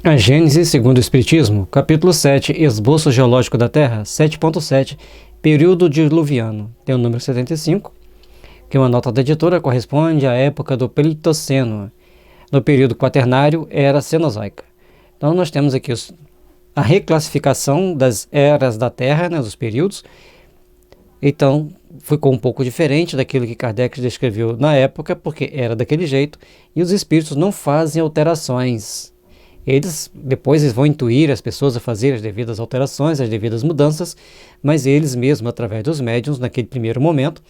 A Gênese segundo o Espiritismo, capítulo 7, Esboço Geológico da Terra, 7.7, período diluviano, tem o número 75, que uma nota da editora corresponde à época do Pleistoceno. No período quaternário, era Cenozoica. Então nós temos aqui a reclassificação das eras da Terra, né, dos períodos. Então ficou um pouco diferente daquilo que Kardec descreveu na época, porque era daquele jeito, e os espíritos não fazem alterações. Depois eles vão intuir as pessoas a fazer as devidas alterações, as devidas mudanças, mas eles mesmos, através dos médiuns, naquele primeiro momento,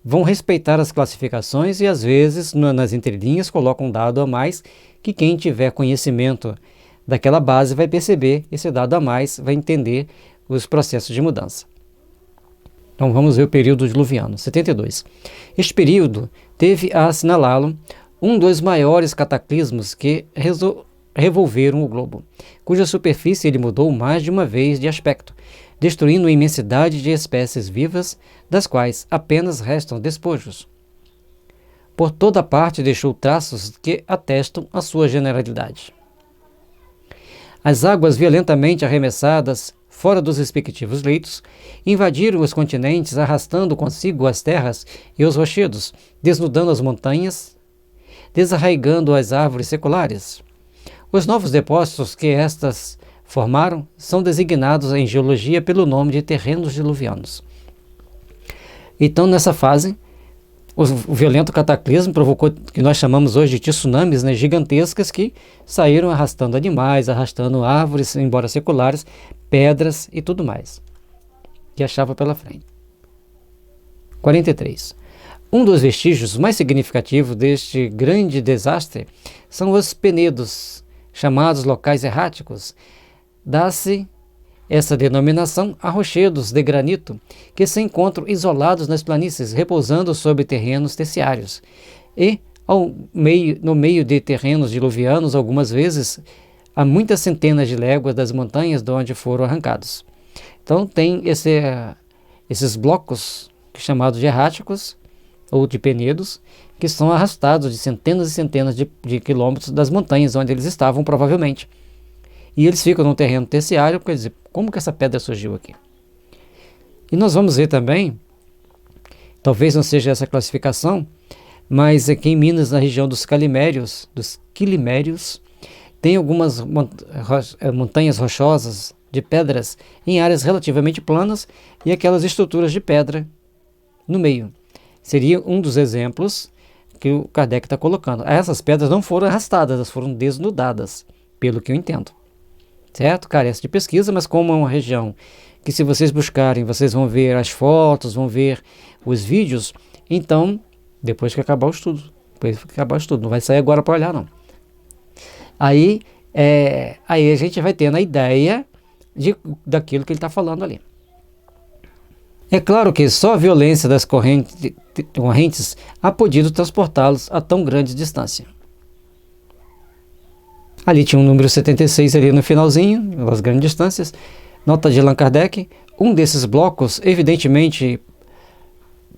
vão respeitar as classificações e às vezes nas entrelinhas colocam um dado a mais que quem tiver conhecimento daquela base vai perceber esse dado a mais, vai entender os processos de mudança. Então vamos ver o período diluviano, 72. Este período teve a assinalá-lo um dos maiores cataclismos que revolveram o globo, cuja superfície ele mudou mais de uma vez de aspecto, destruindo uma imensidade de espécies vivas, das quais apenas restam despojos. Por toda parte deixou traços que atestam a sua generalidade. As águas violentamente arremessadas fora dos respectivos leitos, invadiram os continentes, arrastando consigo as terras e os rochedos, desnudando as montanhas, desarraigando as árvores seculares. Os novos depósitos que estas formaram são designados em geologia pelo nome de terrenos diluvianos. Então, nessa fase, o violento cataclismo provocou o que nós chamamos hoje de tsunamis, né, gigantescas, que saíram arrastando animais, arrastando árvores, embora seculares, pedras e tudo mais que achava pela frente. 43. Um dos vestígios mais significativos deste grande desastre são os penedos, chamados locais erráticos. Dá-se essa denominação a rochedos de granito que se encontram isolados nas planícies, repousando sobre terrenos terciários e no meio de terrenos diluvianos, algumas vezes a muitas centenas de léguas das montanhas de onde foram arrancados. Então tem esses blocos chamados de erráticos ou de penedos, que são arrastados de centenas e centenas de quilômetros das montanhas onde eles estavam provavelmente. E eles ficam no terreno terciário, quer dizer, como que essa pedra surgiu aqui? E nós vamos ver também, talvez não seja essa classificação, mas aqui em Minas, na região dos quilimérios, tem algumas montanhas rochosas de pedras em áreas relativamente planas e aquelas estruturas de pedra no meio. Seria um dos exemplos que o Kardec está colocando. Essas pedras não foram arrastadas, elas foram desnudadas, pelo que eu entendo. Certo? Carece de pesquisa, mas como é uma região que, se vocês buscarem, vocês vão ver as fotos, vão ver os vídeos, então, depois que acabar o estudo, não vai sair agora para olhar, não. Aí a gente vai tendo a ideia daquilo que ele está falando ali. É claro que só a violência das correntes há podido transportá-los a tão grande distância. Ali tinha um número 76 ali no finalzinho, as grandes distâncias. Nota de Allan Kardec, um desses blocos, evidentemente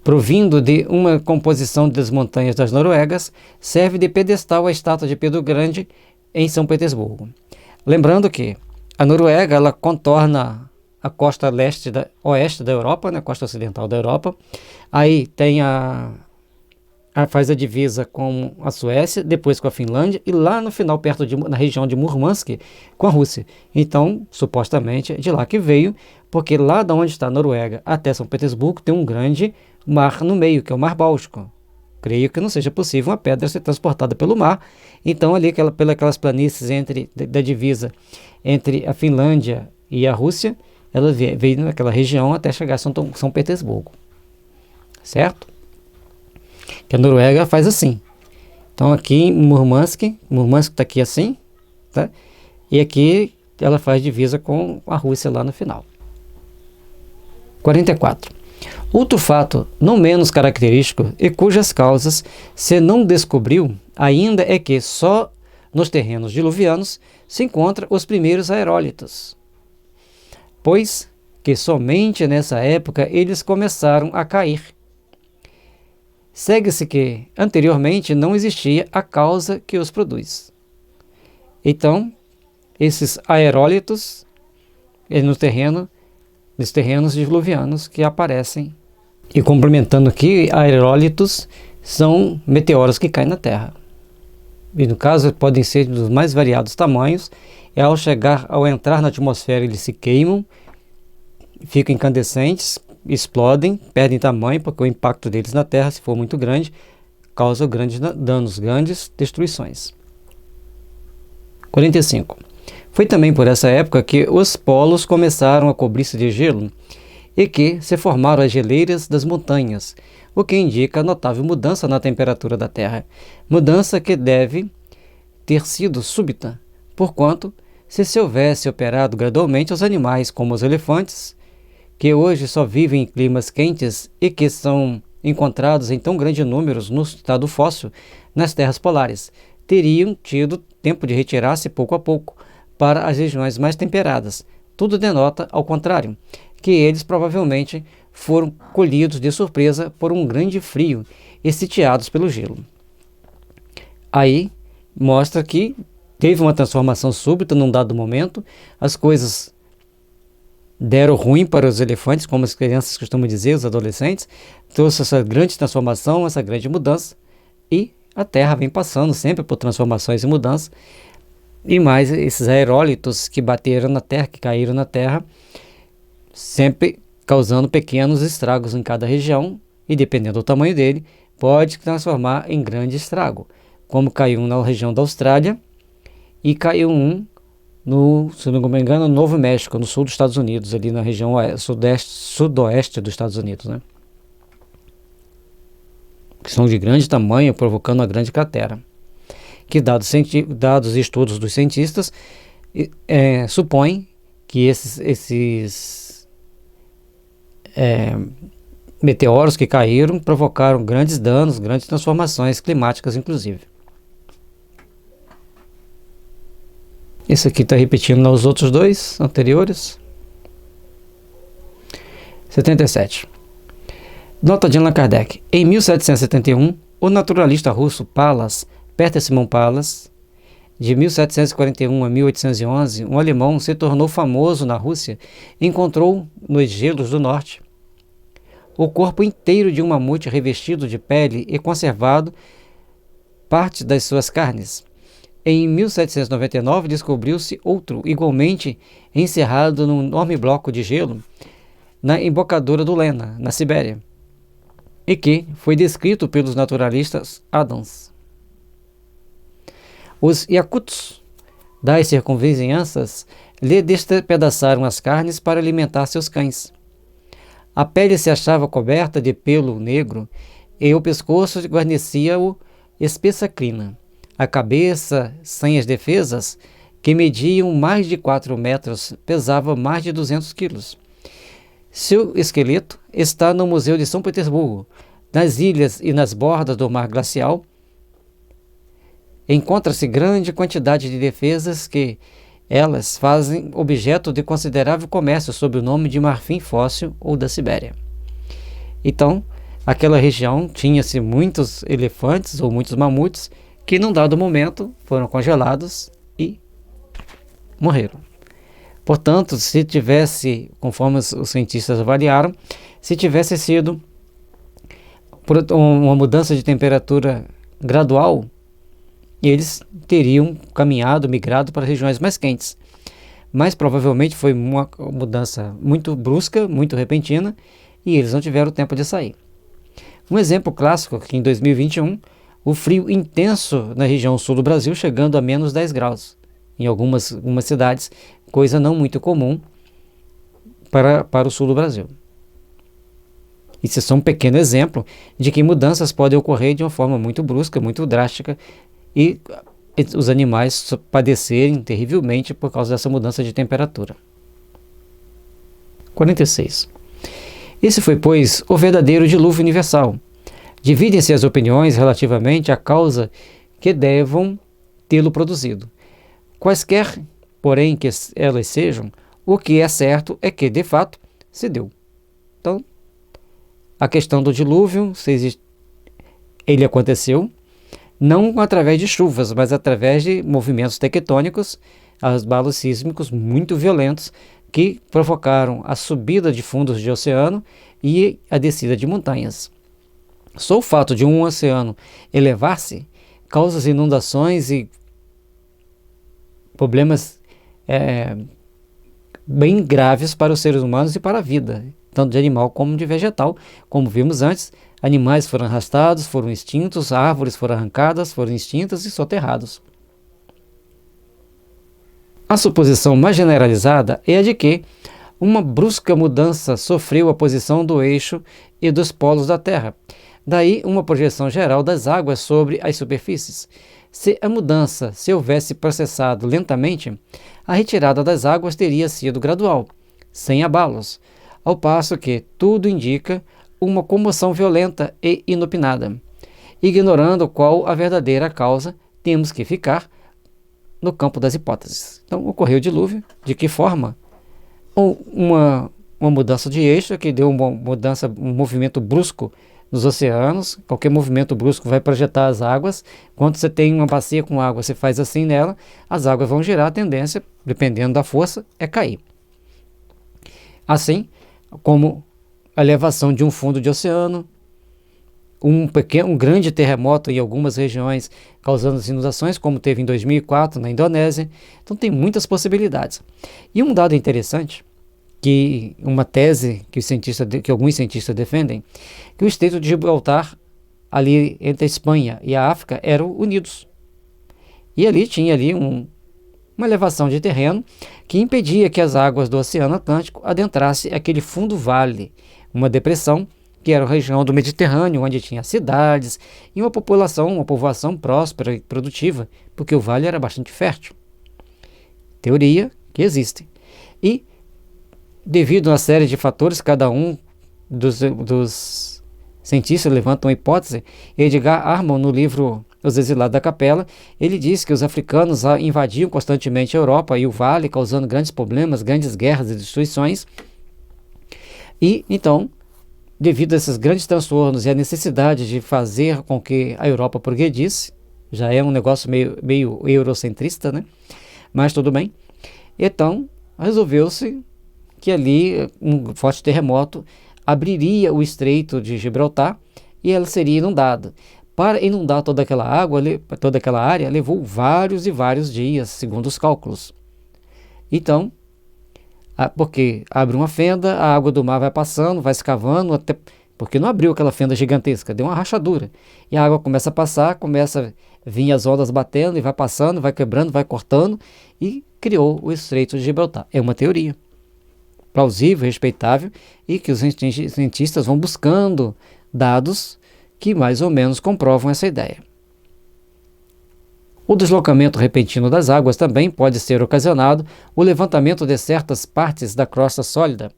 provindo de uma composição das montanhas das Noruegas, serve de pedestal à estátua de Pedro Grande em São Petersburgo. Lembrando que a Noruega ela contorna a costa oeste da Europa, né, a costa ocidental da Europa. Aí tem faz a divisa com a Suécia, depois com a Finlândia e lá no final, na região de Murmansk, com a Rússia. Então, supostamente, é de lá que veio, porque lá de onde está a Noruega até São Petersburgo tem um grande mar no meio, que é o Mar Báltico. Creio que não seja possível uma pedra ser transportada pelo mar. Então, ali pelas planícies da divisa entre a Finlândia e a Rússia, ela veio naquela região até chegar a São Petersburgo. Certo? Que a Noruega faz assim. Então aqui em Murmansk está aqui assim, tá? E aqui ela faz divisa com a Rússia lá no final. 44. Outro fato não menos característico e cujas causas se não descobriu ainda é que só nos terrenos diluvianos se encontram os primeiros aerólitos, pois que somente nessa época eles começaram a cair. Segue-se que, anteriormente, não existia a causa que os produz. Então, esses aerólitos nos terrenos diluvianos que aparecem. E complementando aqui, aerólitos são meteoros que caem na Terra. E no caso podem ser dos mais variados tamanhos, e ao entrar na atmosfera eles se queimam, ficam incandescentes, explodem, perdem tamanho, porque o impacto deles na Terra, se for muito grande, causa grandes danos, grandes destruições. 45. Foi também por essa época que os polos começaram a cobrir-se de gelo e que se formaram as geleiras das montanhas, o que indica a notável mudança na temperatura da Terra, mudança que deve ter sido súbita, porquanto, se houvesse operado gradualmente, os animais, como os elefantes, que hoje só vivem em climas quentes e que são encontrados em tão grandes números no estado fóssil nas terras polares, teriam tido tempo de retirar-se pouco a pouco para as regiões mais temperadas. Tudo denota, ao contrário, que eles provavelmente foram colhidos de surpresa por um grande frio e sitiados pelo gelo. Aí mostra que teve uma transformação súbita num dado momento, as coisas deram ruim para os elefantes, como as crianças costumam dizer, os adolescentes, trouxe essa grande transformação, essa grande mudança, e a Terra vem passando sempre por transformações e mudanças, e mais esses aerólitos que bateram na Terra, que caíram na Terra, sempre causando pequenos estragos em cada região, e dependendo do tamanho dele, pode se transformar em grande estrago, como caiu um na região da Austrália, e caiu um se não me engano, no Novo México, no sul dos Estados Unidos, ali na região sudoeste dos Estados Unidos, né? Que são de grande tamanho, provocando uma grande cratera. Que dados estudos dos cientistas, supõem que esses meteoros que caíram provocaram grandes danos, grandes transformações climáticas, inclusive. Esse aqui está repetindo nos outros dois anteriores. 77. Nota de Allan Kardec. Em 1771, o naturalista russo Pallas, Peter-Simon Pallas, de 1741 a 1811, um alemão, se tornou famoso na Rússia, encontrou nos gelos do norte o corpo inteiro de um mamute revestido de pele e conservado parte das suas carnes. Em 1799, descobriu-se outro, igualmente encerrado num enorme bloco de gelo na embocadura do Lena, na Sibéria, e que foi descrito pelos naturalistas Adams. Os Yakuts das circunvizinhanças lhe despedaçaram as carnes para alimentar seus cães. A pele se achava coberta de pelo negro e o pescoço guarnecia-o espessa crina. A cabeça, sem as defesas, que mediam mais de 4 metros, pesava mais de 200 quilos. Seu esqueleto está no Museu de São Petersburgo. Nas ilhas e nas bordas do mar glacial, encontra-se grande quantidade de defesas que elas fazem objeto de considerável comércio sob o nome de marfim fóssil ou da Sibéria. Então, aquela região tinha-se muitos elefantes ou muitos mamutes que num dado momento foram congelados e morreram. Portanto, se tivesse, conforme os cientistas avaliaram, se tivesse sido por uma mudança de temperatura gradual, eles teriam migrado para regiões mais quentes. Mas provavelmente foi uma mudança muito brusca, muito repentina, e eles não tiveram tempo de sair. Um exemplo clássico é que em 2021, o frio intenso na região sul do Brasil, chegando a menos 10 graus em algumas cidades, coisa não muito comum para o sul do Brasil. Isso é só um pequeno exemplo de que mudanças podem ocorrer de uma forma muito brusca, muito drástica, e os animais padecerem terrivelmente por causa dessa mudança de temperatura. 46. Esse foi, pois, o verdadeiro dilúvio universal. Dividem-se as opiniões relativamente à causa que devam tê-lo produzido. Quaisquer, porém, que elas sejam, o que é certo é que, de fato, se deu. Então, a questão do dilúvio, ele aconteceu, não através de chuvas, mas através de movimentos tectônicos, abalos sísmicos muito violentos que provocaram a subida de fundos de oceano e a descida de montanhas. Só o fato de um oceano elevar-se causa inundações e problemas bem graves para os seres humanos e para a vida, tanto de animal como de vegetal. Como vimos antes, animais foram arrastados, foram extintos, árvores foram arrancadas, foram extintas e soterrados. A suposição mais generalizada é a de que uma brusca mudança sofreu a posição do eixo e dos polos da Terra. Daí uma projeção geral das águas sobre as superfícies. Se a mudança se houvesse processado lentamente, a retirada das águas teria sido gradual, sem abalos, ao passo que tudo indica uma comoção violenta e inopinada. Ignorando qual a verdadeira causa, temos que ficar no campo das hipóteses. Então, ocorreu o dilúvio. De que forma? Uma mudança de eixo que deu uma mudança, um movimento brusco nos oceanos. Qualquer movimento brusco vai projetar as águas. Quando você tem uma bacia com água, você faz assim nela, as águas vão girar, a tendência, dependendo da força, é cair. Assim como a elevação de um fundo de oceano, um grande terremoto em algumas regiões causando inundações, como teve em 2004 na Indonésia. Então tem muitas possibilidades. E um dado interessante, que uma tese que alguns cientistas defendem, que o Estreito de Gibraltar, ali entre a Espanha e a África, eram unidos. E ali tinha uma elevação de terreno que impedia que as águas do Oceano Atlântico adentrassem aquele fundo vale, uma depressão que era a região do Mediterrâneo, onde tinha cidades e uma povoação próspera e produtiva, porque o vale era bastante fértil. Teoria que existe. E, devido a uma série de fatores, cada um dos cientistas levanta uma hipótese. Edgar Armand, no livro Os Exilados da Capela, ele diz que os africanos invadiam constantemente a Europa e o vale, causando grandes problemas, grandes guerras e destruições. E, então, devido a esses grandes transtornos e a necessidade de fazer com que a Europa progredisse, já é um negócio meio eurocentrista, né? Mas tudo bem. Então, resolveu-se que ali um forte terremoto abriria o Estreito de Gibraltar e ela seria inundada. Para inundar toda aquela água, toda aquela área, levou vários e vários dias, segundo os cálculos. Então, porque abre uma fenda, a água do mar vai passando, vai escavando, até porque não abriu aquela fenda gigantesca, deu uma rachadura. E a água começa a passar, começa a vir as ondas batendo e vai passando, vai quebrando, vai cortando e criou o Estreito de Gibraltar. É uma teoria plausível, respeitável e que os cientistas vão buscando dados que mais ou menos comprovam essa ideia. O deslocamento repentino das águas também pode ser ocasionado o levantamento de certas partes da crosta sólida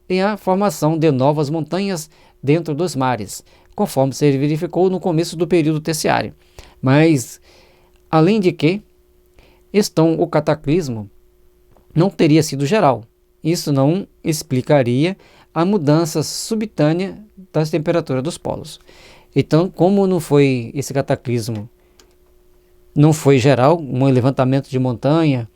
e a formação de novas montanhas dentro dos mares, conforme se verificou no começo do período terciário. Mas, além de que, o cataclismo não teria sido geral. Isso não explicaria a mudança subitânea das temperaturas dos polos. Então, como não foi esse cataclismo, não foi geral, um levantamento de montanha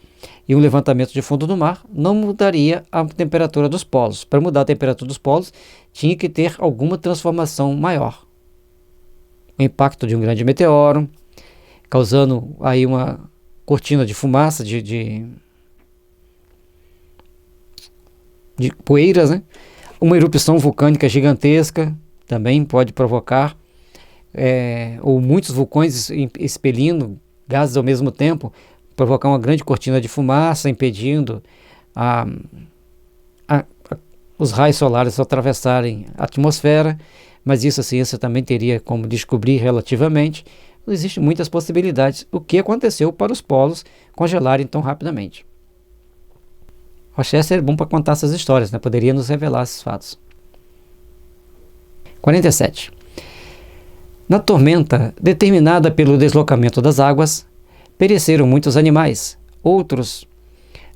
e um levantamento de fundo do mar, não mudaria a temperatura dos polos. Para mudar a temperatura dos polos, tinha que ter alguma transformação maior. O impacto de um grande meteoro, causando aí uma cortina de fumaça, de poeiras, né? Uma erupção vulcânica gigantesca também pode provocar, ou muitos vulcões expelindo gases ao mesmo tempo, provocar uma grande cortina de fumaça, impedindo os raios solares atravessarem a atmosfera, mas isso a ciência também teria como descobrir relativamente. Existem muitas possibilidades. O que aconteceu para os polos congelarem tão rapidamente? Rochester é bom para contar essas histórias, né? Poderia nos revelar esses fatos. 47. Na tormenta determinada pelo deslocamento das águas, pereceram muitos animais. Outros,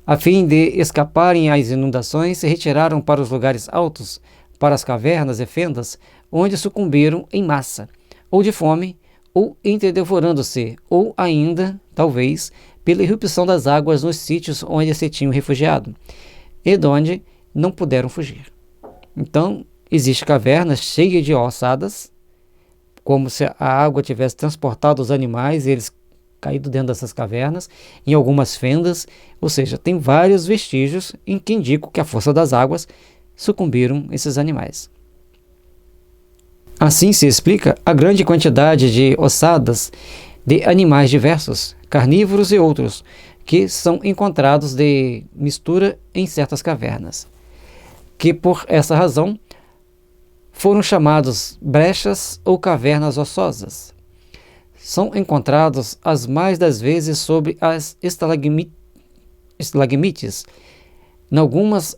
a fim de escaparem às inundações, se retiraram para os lugares altos, para as cavernas e fendas, onde sucumbiram em massa, ou de fome, ou entredevorando-se, ou ainda, talvez, pela irrupção das águas nos sítios onde se tinham refugiado, e de onde não puderam fugir. Então, existem cavernas cheias de ossadas, como se a água tivesse transportado os animais e eles caído dentro dessas cavernas, em algumas fendas, ou seja, tem vários vestígios em que indicam que a força das águas sucumbiram esses animais. Assim se explica a grande quantidade de ossadas de animais diversos, carnívoros e outros, que são encontrados de mistura em certas cavernas, que por essa razão foram chamados brechas ou cavernas ossosas. São encontrados as mais das vezes sobre as estalagmites. Em algumas,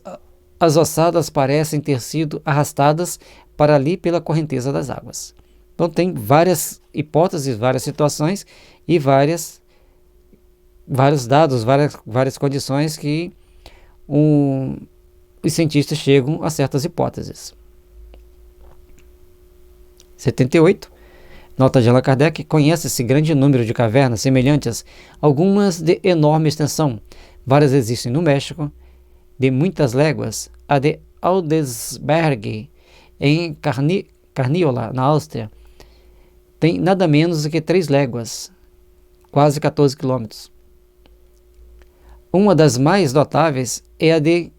as ossadas parecem ter sido arrastadas para ali pela correnteza das águas. Então tem várias hipóteses, várias situações e vários dados, várias condições que os cientistas chegam a certas hipóteses. 78. Nota de Allan Kardec: conhece-se grande número de cavernas semelhantes, algumas de enorme extensão. Várias existem no México, de muitas léguas. A de Aldesberg, em Carniola, na Áustria, tem nada menos do que 3 léguas, quase 14 quilômetros. Uma das mais notáveis é a de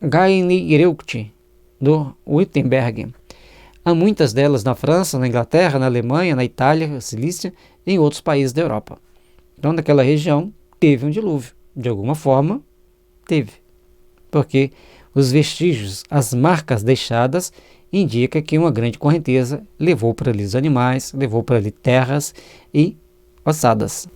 Gainireucht, do Wittenberg. Há muitas delas na França, na Inglaterra, na Alemanha, na Itália, na Cilícia e em outros países da Europa. Então, naquela região, teve um dilúvio. De alguma forma, teve. Porque os vestígios, as marcas deixadas, indicam que uma grande correnteza levou para ali os animais, levou para ali terras e ossadas.